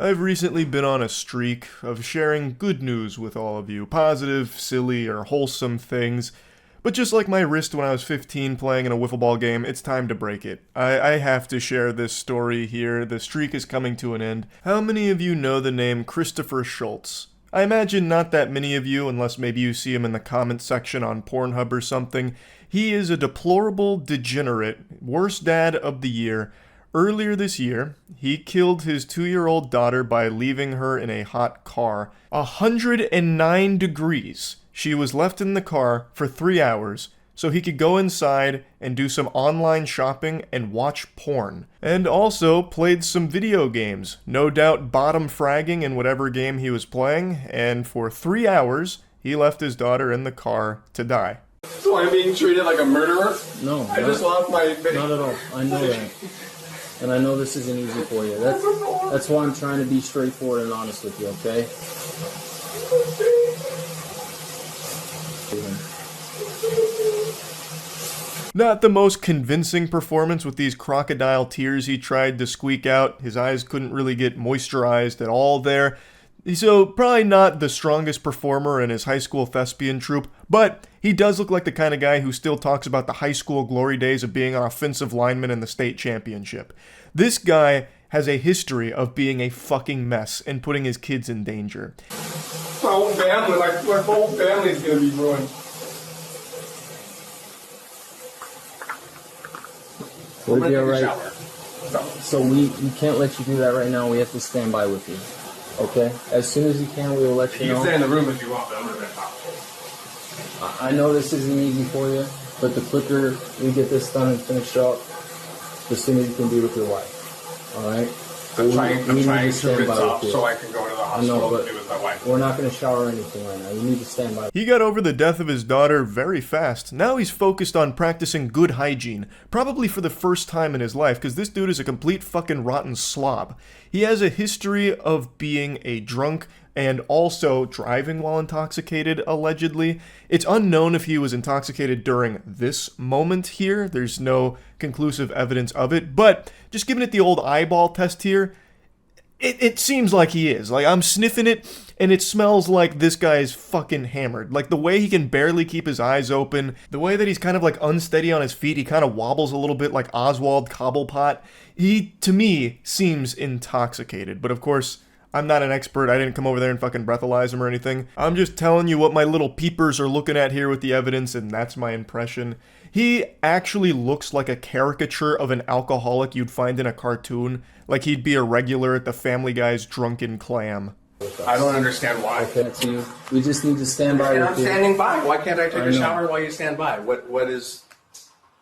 I've recently been on a streak of sharing good news with all of you, positive, silly, or wholesome things. But just like my wrist when I was 15 playing in a wiffle ball game, it's time to break it. I have to share this story here. The streak is coming to an end. How many of you know the name Christopher Schultz? I imagine not that many of you, unless maybe you see him in the comment section on Pornhub or something. He is a deplorable degenerate, worst dad of the year. Earlier this year, he killed his 2-year-old daughter by leaving her in a hot car. 109 degrees. She was left in the car for 3 hours so he could go inside and do some online shopping and watch porn. And also played some video games, no doubt bottom fragging in whatever game he was playing, and for 3 hours, he left his daughter in the car to die. So I'm being treated like a murderer? No. I just lost my... Not at all. I know that. And I know this isn't easy for you. That's why I'm trying to be straightforward and honest with you, okay? Not the most convincing performance with these crocodile tears he tried to squeak out. His eyes couldn't really get moisturized at all there. So probably not the strongest performer in his high school thespian troupe, but he does look like the kind of guy who still talks about the high school glory days of being an offensive lineman in the state championship. This guy has a history of being a fucking mess and putting his kids in danger. My whole family, my whole family's gonna be ruined. We'll be alright. So we can't let you do that right now. We have to stand by with you. Okay? As soon as you can, we will let you know. You can stay in the room if you want, but I'm gonna talk. I know this isn't easy for you, but the quicker we get this done and finished up, the sooner you can be with your wife. Alright? I'm trying to rinse off so I can go to the hospital and be with my wife. We're not going to shower or anything right now. You need to stand by. He got over the death of his daughter very fast. Now he's focused on practicing good hygiene, probably for the first time in his life, because this dude is a complete fucking rotten slob. He has a history of being a drunk and also driving while intoxicated, allegedly. It's unknown if he was intoxicated during this moment here. There's no conclusive evidence of it, but just giving it the old eyeball test here, it seems like he is. Like, I'm sniffing it, and it smells like this guy's fucking hammered. Like, the way he can barely keep his eyes open, the way that he's kind of, like, unsteady on his feet, he kind of wobbles a little bit like Oswald Cobblepot. He, to me, seems intoxicated. But, of course, I'm not an expert. I didn't come over there and fucking breathalyze him or anything. I'm just telling you what my little peepers are looking at here with the evidence, and that's my impression. He actually looks like a caricature of an alcoholic you'd find in a cartoon. Like he'd be a regular at the Family Guy's Drunken Clam. I don't understand why. Okay, so we just need to stand by. And I'm standing by. Why can't I take a shower while you stand by? What is...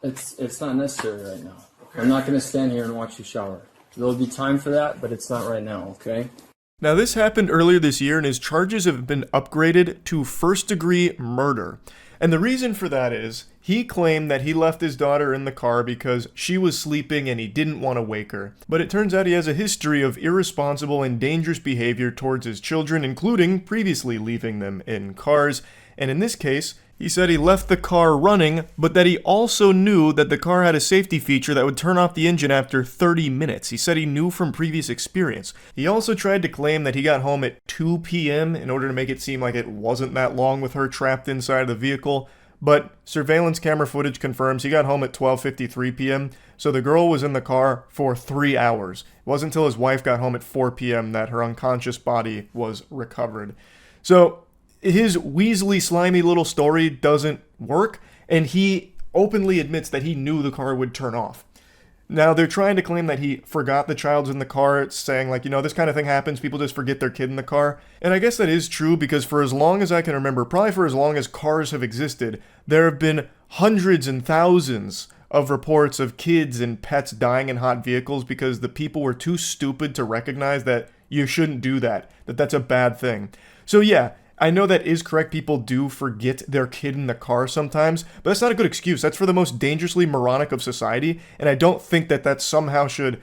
It's not necessary right now. Okay. I'm not going to stand here and watch you shower. There'll be time for that, but it's not right now, okay? Now, this happened earlier this year, and his charges have been upgraded to first-degree murder. And the reason for that is, he claimed that he left his daughter in the car because she was sleeping and he didn't want to wake her. But it turns out he has a history of irresponsible and dangerous behavior towards his children, including previously leaving them in cars. And in this case, he said he left the car running, but that he also knew that the car had a safety feature that would turn off the engine after 30 minutes. He said he knew from previous experience. He also tried to claim that he got home at 2 p.m. in order to make it seem like it wasn't that long with her trapped inside of the vehicle. But surveillance camera footage confirms he got home at 12:53 p.m., so the girl was in the car for 3 hours. It wasn't until his wife got home at 4 p.m. that her unconscious body was recovered. So his weaselly, slimy little story doesn't work, and he openly admits that he knew the car would turn off. Now, they're trying to claim that he forgot the child's in the car, saying, like, this kind of thing happens, people just forget their kid in the car. And I guess that is true, because for as long as I can remember, probably for as long as cars have existed, there have been hundreds and thousands of reports of kids and pets dying in hot vehicles because the people were too stupid to recognize that you shouldn't do that, that that's a bad thing. So yeah, I know that is correct. People do forget their kid in the car sometimes, but that's not a good excuse. That's for the most dangerously moronic of society, and I don't think that that somehow should,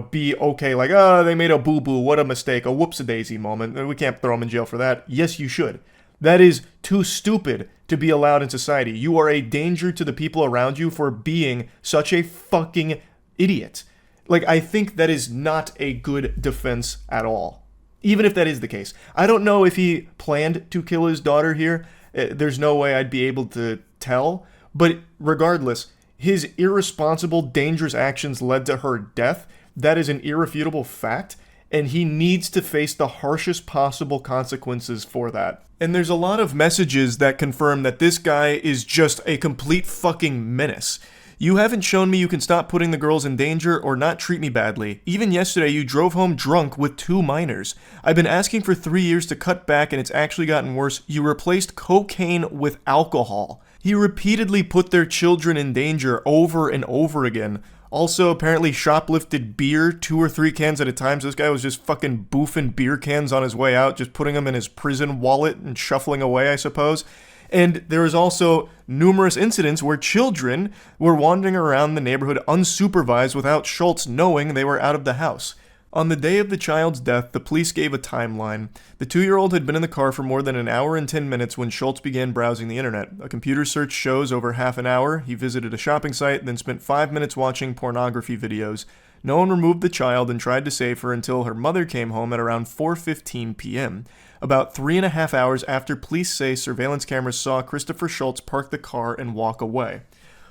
be okay. Like, they made a boo-boo, what a mistake, a whoops-a-daisy moment. We can't throw them in jail for that. Yes, you should. That is too stupid to be allowed in society. You are a danger to the people around you for being such a fucking idiot. Like, I think that is not a good defense at all. Even if that is the case. I don't know if he planned to kill his daughter here. There's no way I'd be able to tell. But regardless, his irresponsible, dangerous actions led to her death. That is an irrefutable fact. And he needs to face the harshest possible consequences for that. And there's a lot of messages that confirm that this guy is just a complete fucking menace. You haven't shown me you can stop putting the girls in danger or not treat me badly. Even yesterday, you drove home drunk with 2 minors. I've been asking for 3 years to cut back and it's actually gotten worse. You replaced cocaine with alcohol. He repeatedly put their children in danger over and over again. Also, apparently shoplifted beer, 2 or 3 cans at a time. So this guy was just fucking boofing beer cans on his way out, just putting them in his prison wallet and shuffling away, I suppose. And there was also numerous incidents where children were wandering around the neighborhood unsupervised without Schultz knowing they were out of the house. On the day of the child's death, the police gave a timeline. The 2-year-old had been in the car for more than an hour and 10 minutes when Schultz began browsing the internet. A computer search shows over half an hour. He visited a shopping site, then spent 5 minutes watching pornography videos. No one removed the child and tried to save her until her mother came home at around 4:15 p.m. About 3.5 hours after police say surveillance cameras saw Christopher Schultz park the car and walk away.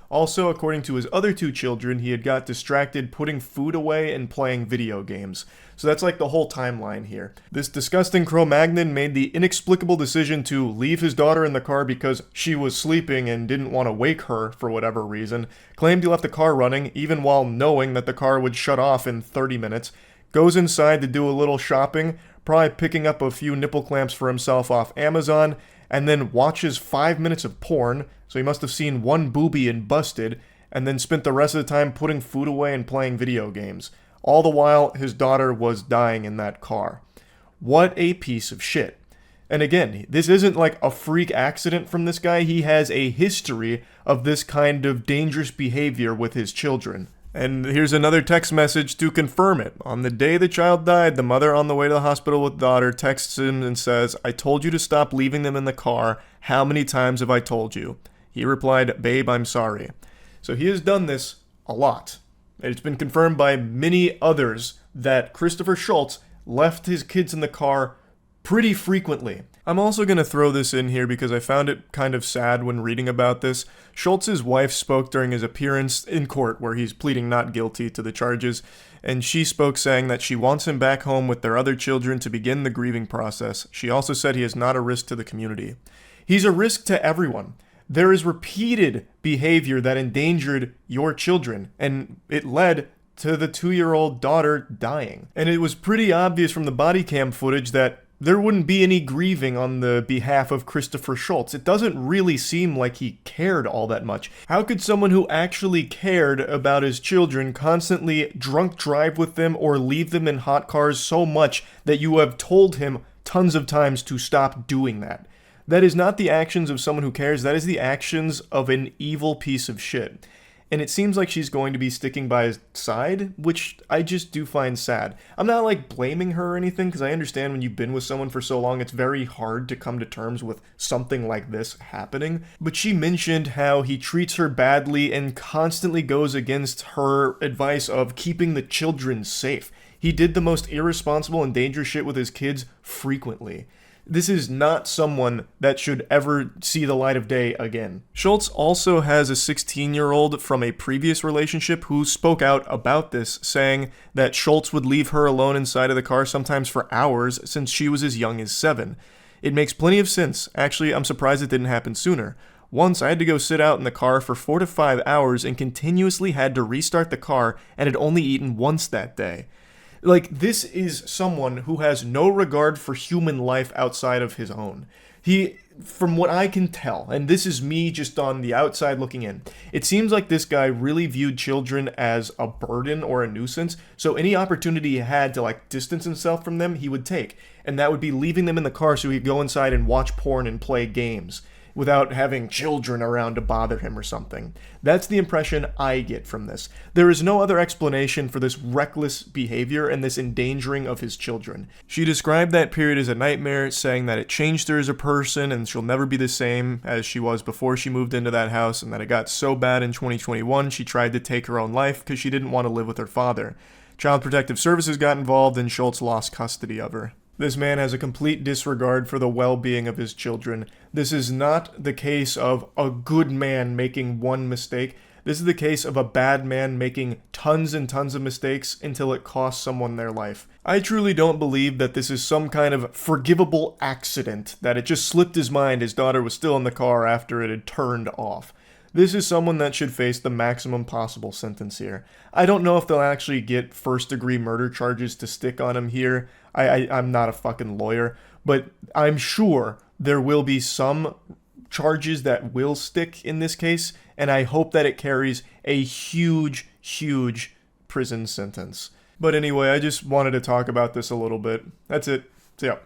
Also, according to his other 2 children, he had got distracted putting food away and playing video games. So that's like the whole timeline here. This disgusting Cro-Magnon made the inexplicable decision to leave his daughter in the car because she was sleeping and didn't want to wake her for whatever reason. Claimed he left the car running, even while knowing that the car would shut off in 30 minutes. Goes inside to do a little shopping, probably picking up a few nipple clamps for himself off Amazon, and then watches 5 minutes of porn, so he must have seen one boobie and busted, and then spent the rest of the time putting food away and playing video games. All the while, his daughter was dying in that car. What a piece of shit. And again, this isn't like a freak accident from this guy. He has a history of this kind of dangerous behavior with his children. And here's another text message to confirm it. On the day the child died, the mother on the way to the hospital with daughter texts him and says, "I told you to stop leaving them in the car. How many times have I told you?" He replied, "Babe, I'm sorry." So he has done this a lot. It's been confirmed by many others that Christopher Schultz left his kids in the car pretty frequently. I'm also going to throw this in here because I found it kind of sad when reading about this. Schultz's wife spoke during his appearance in court where he's pleading not guilty to the charges, and she spoke saying that she wants him back home with their other children to begin the grieving process. She also said he is not a risk to the community. He's a risk to everyone. There is repeated behavior that endangered your children, and it led to the 2-year-old daughter dying. And it was pretty obvious from the body cam footage that there wouldn't be any grieving on the behalf of Christopher Schultz. It doesn't really seem like he cared all that much. How could someone who actually cared about his children constantly drunk drive with them or leave them in hot cars so much that you have told him tons of times to stop doing that? That is not the actions of someone who cares. That is the actions of an evil piece of shit. And it seems like she's going to be sticking by his side, which I just do find sad. I'm not like blaming her or anything, because I understand when you've been with someone for so long, it's very hard to come to terms with something like this happening. But she mentioned how he treats her badly and constantly goes against her advice of keeping the children safe. He did the most irresponsible and dangerous shit with his kids frequently. This is not someone that should ever see the light of day again. Schultz also has a 16-year-old from a previous relationship who spoke out about this, saying that Schultz would leave her alone inside of the car sometimes for hours since she was as young as 7. It makes plenty of sense. Actually, I'm surprised it didn't happen sooner. Once I had to go sit out in the car for 4 to 5 hours and continuously had to restart the car and had only eaten once that day. Like, this is someone who has no regard for human life outside of his own. He, from what I can tell, and this is me just on the outside looking in, it seems like this guy really viewed children as a burden or a nuisance, so any opportunity he had to, like, distance himself from them, he would take. And that would be leaving them in the car so he'd go inside and watch porn and play games. without having children around to bother him or something. That's the impression I get from this. There is no other explanation for this reckless behavior and this endangering of his children. She described that period as a nightmare, saying that it changed her as a person and she'll never be the same as she was before she moved into that house, and that it got so bad in 2021 she tried to take her own life because she didn't want to live with her father. Child Protective Services got involved and Schultz lost custody of her. This man has a complete disregard for the well-being of his children. This is not the case of a good man making one mistake. This is the case of a bad man making tons and tons of mistakes until it costs someone their life. I truly don't believe that this is some kind of forgivable accident, that it just slipped his mind his daughter was still in the car after it had turned off. This is someone that should face the maximum possible sentence here. I don't know if they'll actually get first-degree murder charges to stick on him here. I'm not a fucking lawyer, but I'm sure there will be some charges that will stick in this case, and I hope that it carries a huge, huge prison sentence. But anyway, I just wanted to talk about this a little bit. That's it. See ya.